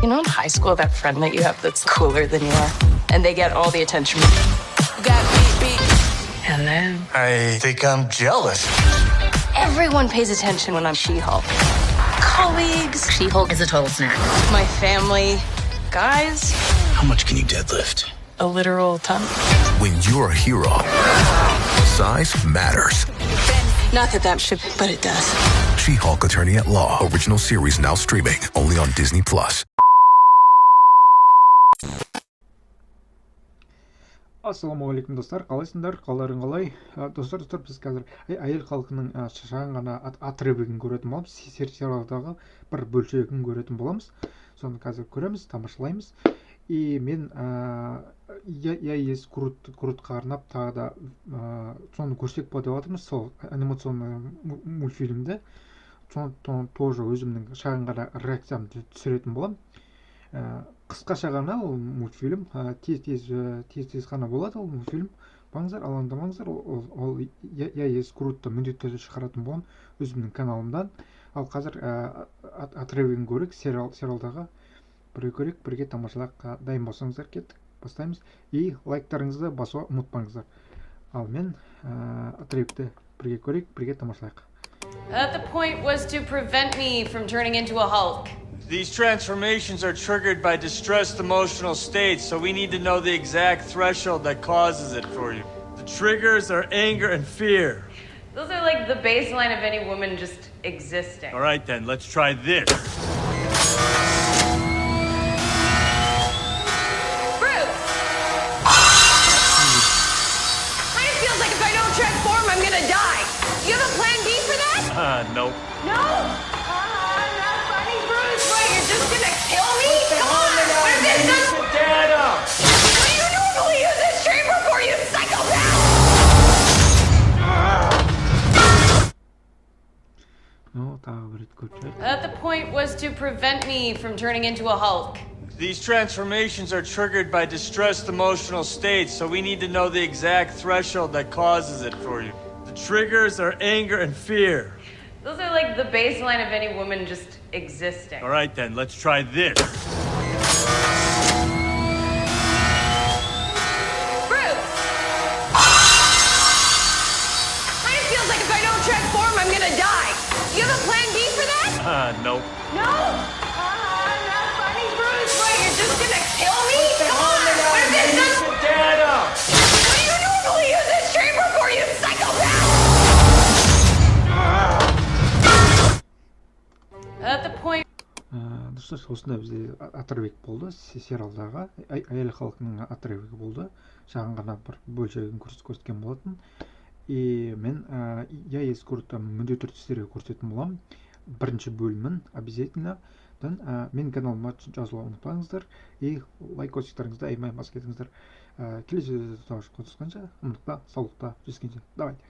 You know, in high school, that friend that you have that's cooler than you are, and they get all the attention. You got beat. Hello. I think I'm jealous. Everyone pays attention when I'm She-Hulk. Colleagues. She-Hulk is a total snack. My family. Guys. How much can you deadlift? A literal ton. When you're a hero, size matters. Not that should, but it does. She-Hulk Attorney at Law. Original series now streaming only on Disney+. Ассалаумағалейкум достар, қалайсыңдар? Қалдарың қалай? Достар, біз қазір әйел халқының шағын ғана отрывогын көретін боламыз. Сериалдағы бір бөлшегін көретін боламыз. Соны қазір көреміз, тамашалаймыз. И мен я есть крутқа арнап тағы да соны көрсек па деп жатырмыз, сол анимационный мультфильмді. Соны тоже өзімнің шағын ғана реакциямды түсіретін боламын. Қысқаша ғана ол мультфильм, тез ғана болады ол мультфильм. Баңыздар, алаңдамаңыздар, ол я есть крутты міндетті түрде шығаратын боламын өзімнің каналымдан. Ал қазір отрывогын көрейік, сериалдағы бірге көрейік, бірге тамашалаққа дайын болсаңыздар, кеттік, бастаймыз. И лайктарыңызды басуға ұмытпаңыздар. Ал мен отрывогты бірге көрейік, бірге тамашалайық. The point was to prevent me from turning into a Hulk. These transformations are triggered by distressed emotional states, so we need to know the exact threshold that causes it for you. The triggers are anger and fear. Those are like the baseline of any woman just existing. All right then, let's try this. Bruce! Kind of feels like if I don't transform, I'm gonna die. You have a plan B for that? Nope. No? You're just gonna kill me? Come on! What is this? Do you normally use this chamber for, you psychopath? No, тағы бір рет көрсек. The point was to prevent me from turning into a Hulk. These transformations are triggered by distressed emotional states, so we need to know the exact threshold that causes it for you. The triggers are anger and fear. Those are like the baseline of any woman just existing. All right then, let's try this. Bruce! Kind of feels like if I don't transform, I'm gonna die. You have a plan B for that? Nope. No? Not funny, Bruce. What, you're just gonna kill me? Come on! What is this? Do you normally use this chamber for, you psychopath? The point. Достар, осында бізде отрывок болды, сериалдағы әйел халқының отрывогы болды. Шағын ғана бір бөлшегін көрсеткен болатын. И мен я есть крутты міндетті түрде сіздерге көрсететін боламын. Бірінші бөлімін обязательно. Мен каналыма жазылуға ұмытпаңыздар. И лайкосиктарыңызды айырмай бас кетіңіздер. Келесі видеода қосылғанша, ұмытпа, саулықта жүздескенше. Давайте.